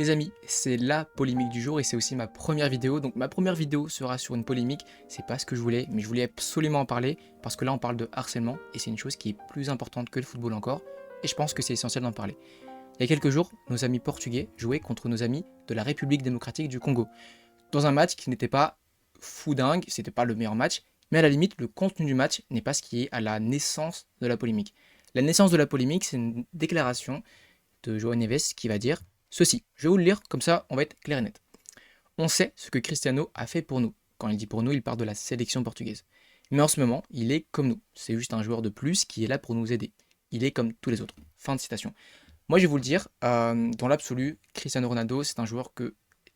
Les amis, c'est la polémique du jour et c'est aussi ma première vidéo. Donc ma première vidéo sera sur une polémique, c'est pas ce que je voulais, mais je voulais absolument en parler parce que là on parle de harcèlement et c'est une chose qui est plus importante que le football encore et je pense que c'est essentiel d'en parler. Il y a quelques jours, nos amis portugais jouaient contre nos amis de la République démocratique du Congo. Dans un match qui n'était pas fou dingue, c'était pas le meilleur match, mais à la limite le contenu du match n'est pas ce qui est à la naissance de la polémique. La naissance de la polémique, c'est une déclaration de João Neves qui va dire ceci. Je vais vous le lire, comme ça on va être clair et net. On sait ce que Cristiano a fait pour nous. Quand il dit pour nous, il parle de la sélection portugaise. Mais en ce moment, il est comme nous. C'est juste un joueur de plus qui est là pour nous aider. Il est comme tous les autres. Fin de citation. Moi, je vais vous le dire, dans l'absolu, Cristiano Ronaldo, c'est un joueur que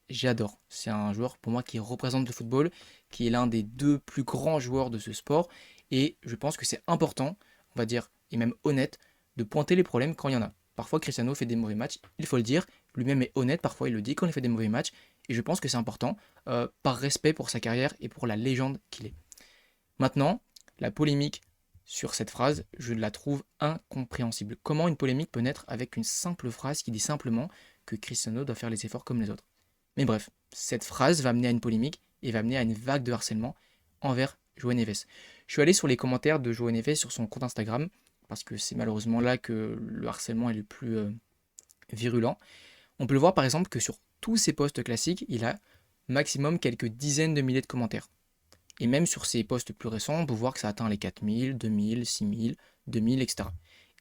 j'adore. C'est un joueur pour moi qui représente le football, qui est l'un des deux plus grands joueurs de ce sport. Et je pense que c'est important, on va dire, et même honnête, de pointer les problèmes quand il y en a. Parfois, Cristiano fait des mauvais matchs, il faut le dire. Lui-même est honnête, parfois il le dit quand il fait des mauvais matchs. Et je pense que c'est important, par respect pour sa carrière et pour la légende qu'il est. Maintenant, la polémique sur cette phrase, je la trouve incompréhensible. Comment une polémique peut naître avec une simple phrase qui dit simplement que Cristiano doit faire les efforts comme les autres? Mais bref, cette phrase va mener à une polémique et va mener à une vague de harcèlement envers João Neves. Je suis allé sur les commentaires de João Neves sur son compte Instagram, parce que c'est malheureusement là que le harcèlement est le plus virulent. On peut le voir par exemple que sur tous ses posts classiques, il a maximum quelques dizaines de milliers de commentaires. Et même sur ses posts plus récents, on peut voir que ça atteint les 4000, 2000, 6000, 2000, etc.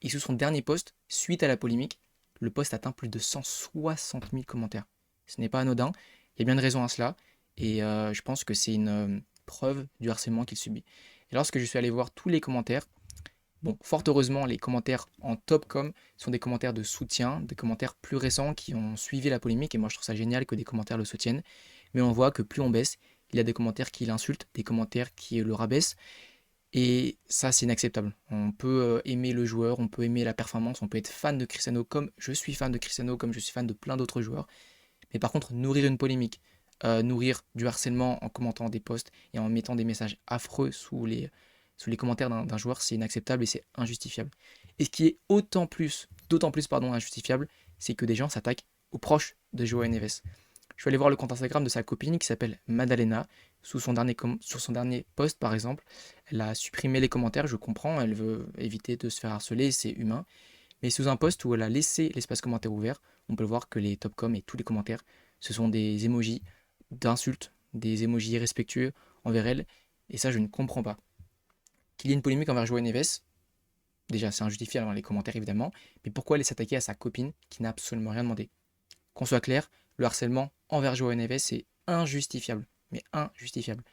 Et sur son dernier post, suite à la polémique, le post atteint plus de 160 000 commentaires. Ce n'est pas anodin, il y a bien de raisons à cela, et je pense que c'est une preuve du harcèlement qu'il subit. Et lorsque je suis allé voir tous les commentaires, bon, fort heureusement, les commentaires en top com sont des commentaires de soutien, des commentaires plus récents qui ont suivi la polémique, et moi je trouve ça génial que des commentaires le soutiennent, mais on voit que plus on baisse, il y a des commentaires qui l'insultent, des commentaires qui le rabaissent, et ça c'est inacceptable. On peut aimer le joueur, on peut aimer la performance, on peut être fan de Cristiano comme je suis fan de Cristiano, comme je suis fan de plein d'autres joueurs, mais par contre nourrir une polémique, nourrir du harcèlement en commentant des posts et en mettant des messages affreux sous les commentaires d'un joueur, c'est inacceptable et c'est injustifiable. Et ce qui est d'autant plus injustifiable, c'est que des gens s'attaquent aux proches de João Neves. Je suis allé voir le compte Instagram de sa copine qui s'appelle Madalena. Sur son dernier post, par exemple, elle a supprimé les commentaires, je comprends, elle veut éviter de se faire harceler, c'est humain. Mais sous un post où elle a laissé l'espace commentaire ouvert, on peut voir que les top com et tous les commentaires, ce sont des emojis d'insultes, des emojis irrespectueux envers elle. Et ça, je ne comprends pas. Qu'il y ait une polémique envers João Neves, déjà c'est injustifié dans les commentaires évidemment, mais pourquoi aller s'attaquer à sa copine qui n'a absolument rien demandé? Qu'on soit clair, le harcèlement envers João Neves c'est injustifiable, mais injustifiable.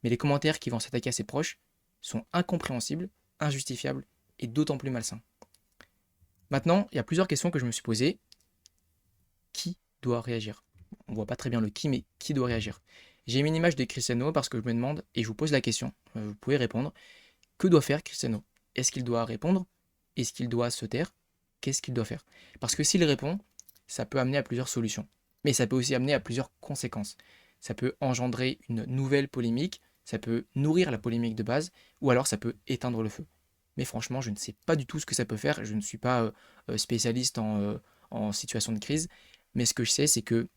Mais les commentaires qui vont s'attaquer à ses proches sont incompréhensibles, injustifiables et d'autant plus malsains. Maintenant, il y a plusieurs questions que je me suis posées. Qui doit réagir? On voit pas très bien le qui, mais qui doit réagir? J'ai mis une image de Cristiano parce que je me demande, et je vous pose la question, vous pouvez répondre, que doit faire Cristiano? Est-ce qu'il doit répondre? Est-ce qu'il doit se taire? Qu'est-ce qu'il doit faire? Parce que s'il répond, ça peut amener à plusieurs solutions. Mais ça peut aussi amener à plusieurs conséquences. Ça peut engendrer une nouvelle polémique, ça peut nourrir la polémique de base, ou alors ça peut éteindre le feu. Mais franchement, je ne sais pas du tout ce que ça peut faire. Je ne suis pas spécialiste en situation de crise. Mais ce que je sais, c'est que,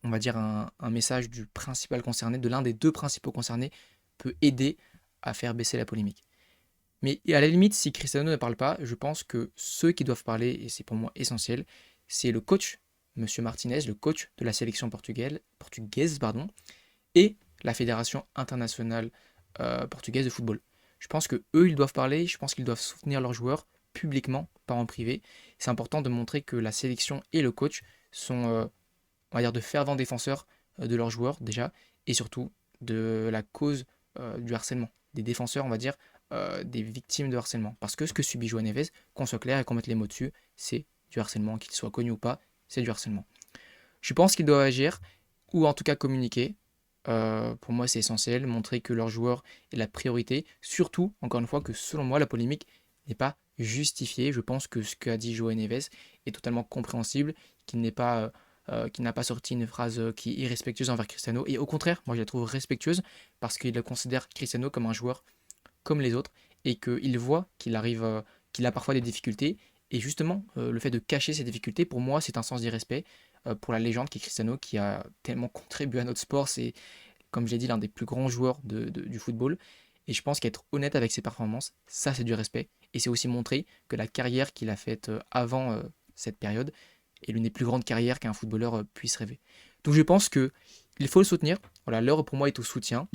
on va dire, un message du principal concerné, de l'un des deux principaux concernés, peut aider à faire baisser la polémique. Mais à la limite, si Cristiano ne parle pas, je pense que ceux qui doivent parler, et c'est pour moi essentiel, c'est le coach, Monsieur Martinez, le coach de la sélection portugaise et la Fédération internationale portugaise de football. Je pense que eux, ils doivent parler, je pense qu'ils doivent soutenir leurs joueurs publiquement, pas en privé. C'est important de montrer que la sélection et le coach sont, on va dire, de fervents défenseurs de leurs joueurs déjà, et surtout de la cause du harcèlement, des défenseurs, on va dire, des victimes de harcèlement. Parce que ce que subit João Neves, qu'on soit clair et qu'on mette les mots dessus, c'est du harcèlement, qu'il soit connu ou pas, c'est du harcèlement. Je pense qu'ils doivent agir, ou en tout cas communiquer. Pour moi, c'est essentiel, montrer que leur joueur est la priorité. Surtout, encore une fois, que selon moi, la polémique n'est pas justifiée. Je pense que ce qu'a dit João Neves est totalement compréhensible, qu'il n'a pas sorti une phrase qui est irrespectueuse envers Cristiano. Et au contraire, moi, je la trouve respectueuse parce qu'il considère Cristiano comme un joueur comme les autres et qu'il voit qu'il a parfois des difficultés. Et justement, le fait de cacher ces difficultés, pour moi, c'est un sens d'irrespect. pour la légende qui est Cristiano, qui a tellement contribué à notre sport. C'est, comme j'ai dit, l'un des plus grands joueurs du football. Et je pense qu'être honnête avec ses performances, ça c'est du respect. Et c'est aussi montrer que la carrière qu'il a faite avant cette période est l'une des plus grandes carrières qu'un footballeur puisse rêver. Donc je pense que il faut le soutenir. Voilà, l'heure pour moi est au soutien.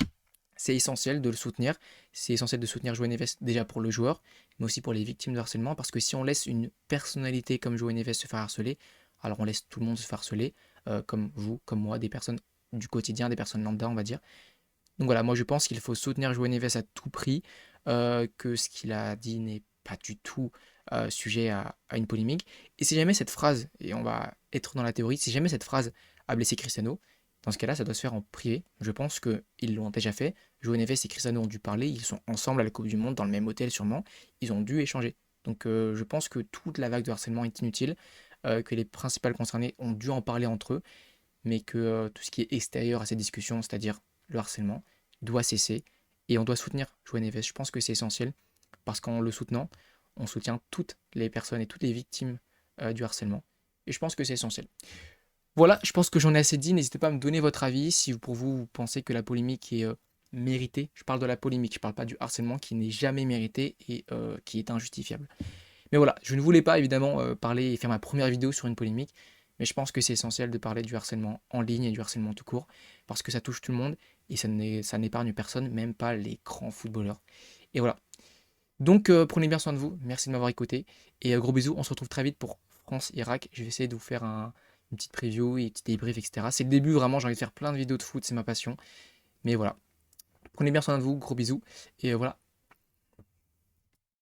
C'est essentiel de le soutenir. C'est essentiel de soutenir João Neves déjà pour le joueur, mais aussi pour les victimes de harcèlement, parce que si on laisse une personnalité comme João Neves se faire harceler, alors on laisse tout le monde se faire harceler, comme vous, comme moi, des personnes du quotidien, des personnes lambda, on va dire. Donc voilà, moi je pense qu'il faut soutenir João Neves à tout prix, que ce qu'il a dit n'est pas du tout sujet à une polémique. Et si jamais cette phrase, et on va être dans la théorie, si jamais cette phrase a blessé Cristiano, dans ce cas-là, ça doit se faire en privé. Je pense qu'ils l'ont déjà fait. João Neves et Cristiano ont dû parler, ils sont ensemble à la Coupe du Monde, dans le même hôtel sûrement, ils ont dû échanger. Donc je pense que toute la vague de harcèlement est inutile, que les principales concernées ont dû en parler entre eux, mais que tout ce qui est extérieur à ces discussions, c'est-à-dire le harcèlement, doit cesser et on doit soutenir João Neves. Je pense que c'est essentiel parce qu'en le soutenant, on soutient toutes les personnes et toutes les victimes du harcèlement. Et je pense que c'est essentiel. Voilà, je pense que j'en ai assez dit. N'hésitez pas à me donner votre avis si pour vous, vous pensez que la polémique est méritée. Je parle de la polémique, je ne parle pas du harcèlement qui n'est jamais mérité et qui est injustifiable. Mais voilà, je ne voulais pas évidemment parler et faire ma première vidéo sur une polémique, mais je pense que c'est essentiel de parler du harcèlement en ligne et du harcèlement tout court, parce que ça touche tout le monde et ça n'épargne personne, même pas les grands footballeurs. Et voilà. Donc prenez bien soin de vous, merci de m'avoir écouté, et gros bisous, on se retrouve très vite pour France-Irak. Je vais essayer de vous faire une petite preview et un petit débrief, etc. C'est le début, vraiment, j'ai envie de faire plein de vidéos de foot, c'est ma passion. Mais voilà. Prenez bien soin de vous, gros bisous, et voilà,